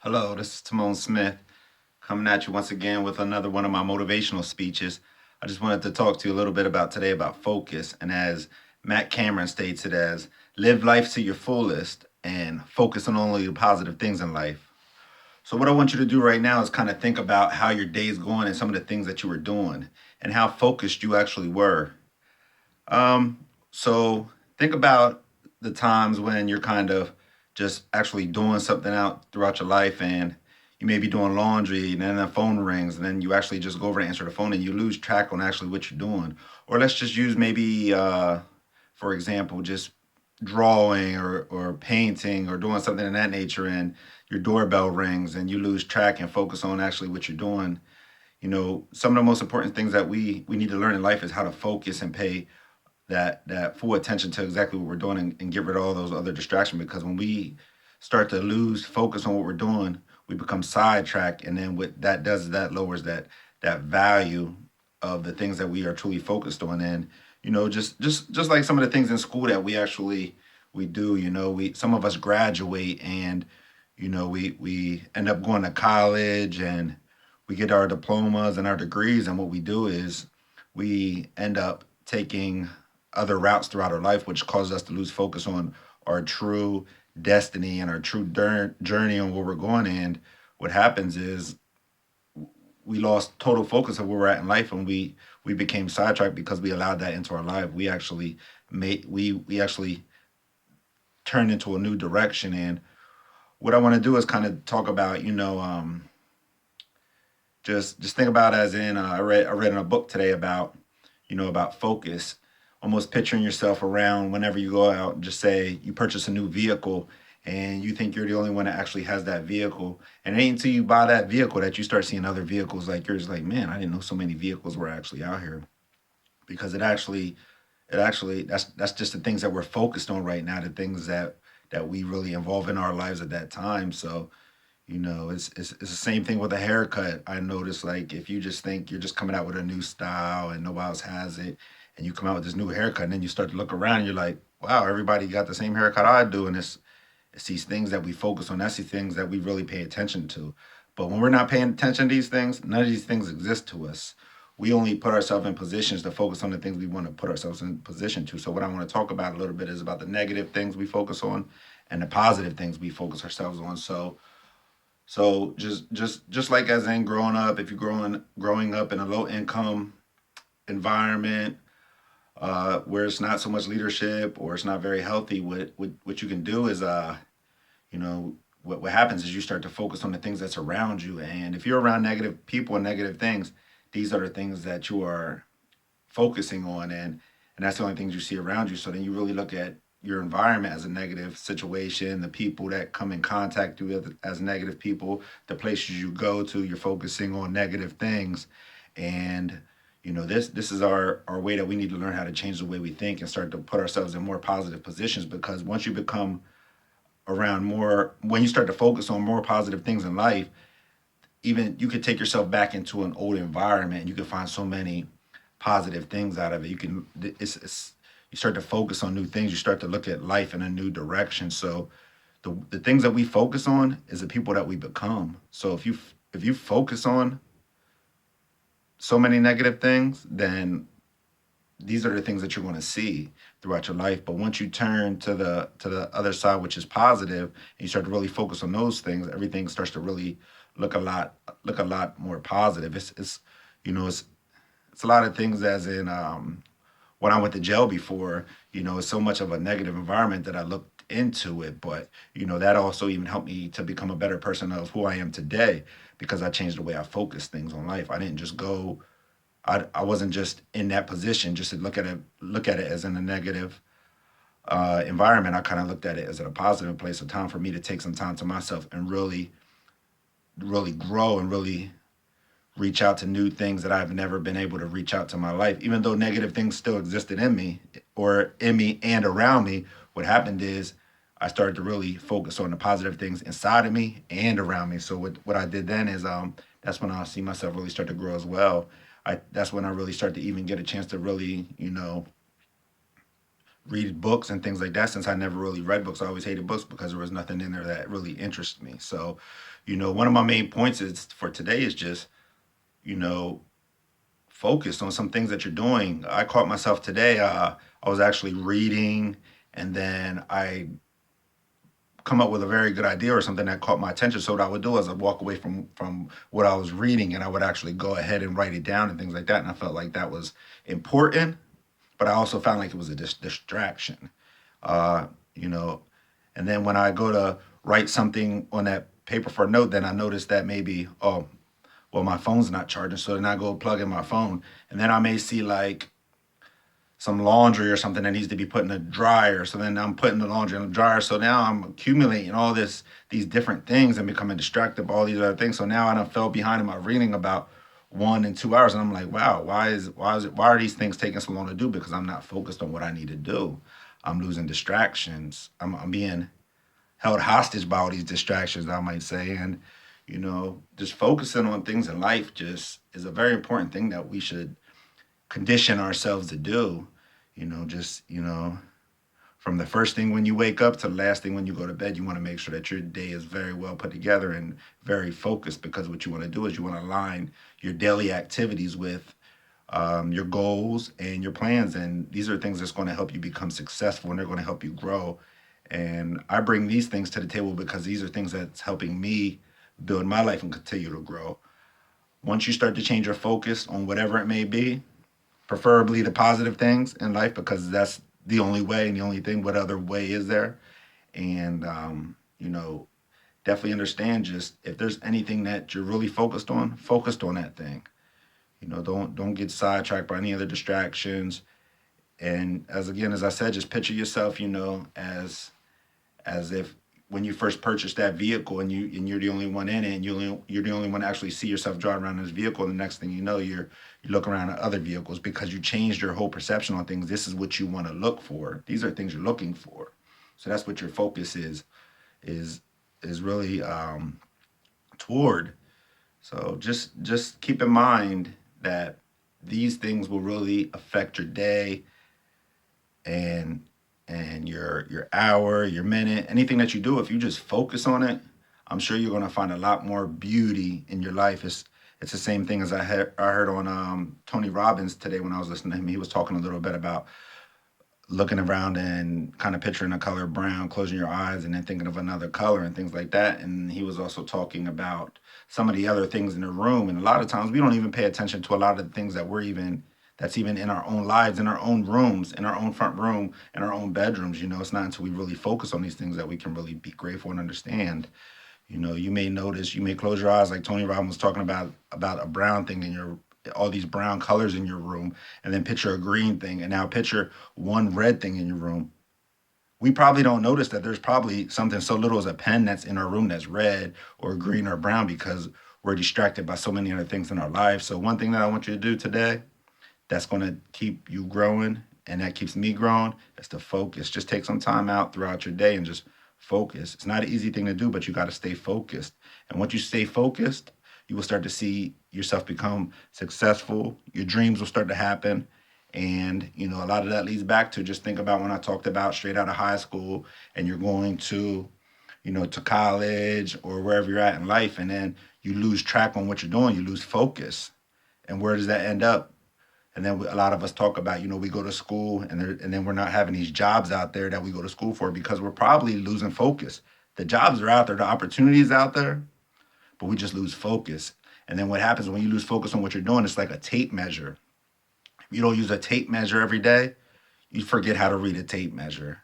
Hello, this is Timon Smith coming at you once again with another one of my motivational speeches. I just wanted to talk to you a little bit about today about focus. And as Matt Cameron states it as, live life to your fullest and focus on only the positive things in life. So, what I want you to do right now is kind of think about how your day is going and some of the things that you were doing and how focused you actually were. So think about the times when you're kind of just actually doing something out throughout your life and you may be doing laundry and then the phone rings and then you actually just go over to answer the phone and you lose track on actually what you're doing. Or let's just use maybe, for example, just drawing or painting or doing something in that nature and your doorbell rings and you lose track and focus on actually what you're doing. Some of the most important things that we need to learn in life is how to focus and pay that full attention to exactly what we're doing and get rid of all those other distractions, because when we start to lose focus on what we're doing, we become sidetracked, and then what that does is that lowers that value of the things that we are truly focused on. And just like some of the things in school that we do, we some of us graduate and we end up going to college and we get our diplomas and our degrees, and what we do is we end up taking other routes throughout our life, which causes us to lose focus on our true destiny and our true journey on where we're going. And what happens is we lost total focus of where we're at in life, and we became sidetracked because we allowed that into our life. We actually made we actually turned into a new direction. And what I want to do is kind of talk about, just think about as in I read in a book today about about focus, almost picturing yourself around whenever you go out and just say you purchase a new vehicle and you think you're the only one that actually has that vehicle, and it ain't until you buy that vehicle that you start seeing other vehicles like yours, like, man, I didn't know so many vehicles were actually out here. Because it actually that's just the things that we're focused on right now, the things that we really involve in our lives at that time. So it's the same thing with a haircut. I noticed, like, if you just think you're just coming out with a new style and nobody else has it, and you come out with this new haircut, and then you start to look around and you're like, wow, everybody got the same haircut I do. And it's these things that we focus on. That's the things that we really pay attention to. But when we're not paying attention to these things, none of these things exist to us. We only put ourselves in positions to focus on the things we want to put ourselves in position to. So what I want to talk about a little bit is about the negative things we focus on and the positive things we focus ourselves on. So just like as in growing up, if you're growing up in a low income environment, where it's not so much leadership or it's not very healthy, what you can do is what happens is you start to focus on the things that's around you. And if you're around negative people and negative things, these are the things that you are focusing on, and that's the only things you see around you. So then you really look at your environment as a negative situation, the people that come in contact with as negative people, the places you go to, you're focusing on negative things. And this is our way that we need to learn how to change the way we think and start to put ourselves in more positive positions, because once you become around more, when you start to focus on more positive things in life, even you could take yourself back into an old environment and you can find so many positive things out of it. It's you start to focus on new things. You start to look at life in a new direction. So the things that we focus on is the people that we become. So if you focus on so many negative things, then these are the things that you're going to see throughout your life. But once you turn to the other side, which is positive, and you start to really focus on those things, everything starts to really look a lot more positive. It's a lot of things, as in when I went to jail before, it's so much of a negative environment that I looked into it. But that also even helped me to become a better person of who I am today, because I changed the way I focus things on life. I didn't just go I wasn't just in that position just to look at it as in a negative environment. I kind of looked at it as in a positive place. A time for me to take some time to myself and really grow and really reach out to new things that I've never been able to reach out to my life, even though negative things still existed in me, or in me and around me. What happened is I started to really focus on the positive things inside of me and around me. So what I did then is that's when I see myself really start to grow as well. That's when I really start to even get a chance to really read books and things like that. Since I never really read books, I always hated books because there was nothing in there that really interested me. So, one of my main points is for today is just, you know, focus on some things that you're doing. I caught myself today. I was actually reading, and then I come up with a very good idea or something that caught my attention. So what I would do is I'd walk away from what I was reading, and I would actually go ahead and write it down and things like that. And I felt like that was important, but I also found like it was a distraction. Uh, you know, and then when I go to write something on that paper for a note, then I notice that maybe, oh, well, my phone's not charging. So then I go plug in my phone, and then I may see like some laundry or something that needs to be put in a dryer. So then I'm putting the laundry in the dryer. So now I'm accumulating all these different things and becoming distracted by all these other things. So now I done fell behind in my reading about 1 and 2 hours, and I'm like, wow, why are these things taking so long to do? Because I'm not focused on what I need to do. I'm losing distractions. I'm being held hostage by all these distractions, I might say. And just focusing on things in life just is a very important thing that we should condition ourselves to do. Just from the first thing when you wake up to the last thing when you go to bed, you want to make sure that your day is very well put together and very focused, because what you want to do is you want to align your daily activities with your goals and your plans. And these are things that's going to help you become successful, and they're going to help you grow. And I bring these things to the table because these are things that's helping me build my life and continue to grow. Once you start to change your focus on whatever it may be, preferably the positive things in life, because that's the only way and the only thing. What other way is there? And definitely understand, just if there's anything that you're really focused on that thing. Don't get sidetracked by any other distractions. And as I said, just picture yourself, as if when you first purchased that vehicle, and you're the only one in it, and you're the only one to actually see yourself driving around in this vehicle. And the next thing you know, you look around at other vehicles because you changed your whole perception on things. This is what you want to look for. These are things you're looking for. So that's what your focus is is really toward. So just keep in mind that these things will really affect your day, and your hour, your minute, anything that you do. If you just focus on it, I'm sure you're gonna find a lot more beauty in your life. It's the same thing as I heard on Tony Robbins today when I was listening to him. He was talking a little bit about looking around and kind of picturing the color brown, closing your eyes, and then thinking of another color and things like that. And he was also talking about some of the other things in the room. And a lot of times we don't even pay attention to a lot of the things that's even in our own lives, in our own rooms, in our own front room, in our own bedrooms. It's not until we really focus on these things that we can really be grateful and understand. You may notice, you may close your eyes, like Tony Robbins was talking about a brown thing in your all these brown colors in your room, and then picture a green thing, and now picture one red thing in your room. We probably don't notice that there's probably something so little as a pen that's in our room that's red or green or brown, because we're distracted by so many other things in our lives. So one thing that I want you to do today that's going to keep you growing, and that keeps me growing, is to focus. Just take some time out throughout your day and just focus. It's not an easy thing to do, but you got to stay focused. And once you stay focused, you will start to see yourself become successful. Your dreams will start to happen. And a lot of that leads back to, just think about when I talked about straight out of high school, and you're going to college or wherever you're at in life, and then you lose track on what you're doing, you lose focus. And where does that end up? And then a lot of us talk about, we go to school, and then we're not having these jobs out there that we go to school for, because we're probably losing focus. The jobs are out there, the opportunities out there, but we just lose focus. And then what happens when you lose focus on what you're doing? It's like a tape measure. If you don't use a tape measure every day, you forget how to read a tape measure.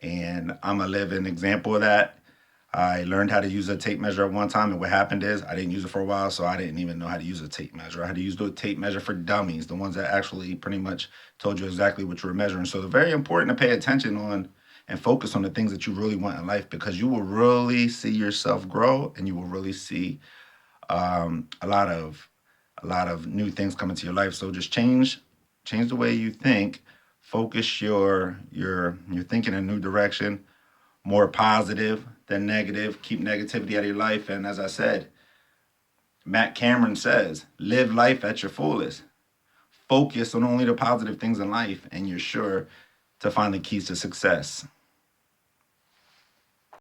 And I'm a living example of that. I learned how to use a tape measure at one time, and what happened is I didn't use it for a while, so I didn't even know how to use a tape measure. I had to use the tape measure for dummies, the ones that actually pretty much told you exactly what you were measuring. So it's very important to pay attention on and focus on the things that you really want in life, because you will really see yourself grow, and you will really see um, a lot of a lot of new things come into your life. So just change the way you think. Focus your thinking in a new direction, more positive than negative. Keep negativity out of your life. And as I said, Matt Cameron says, live life at your fullest. Focus on only the positive things in life, and you're sure to find the keys to success.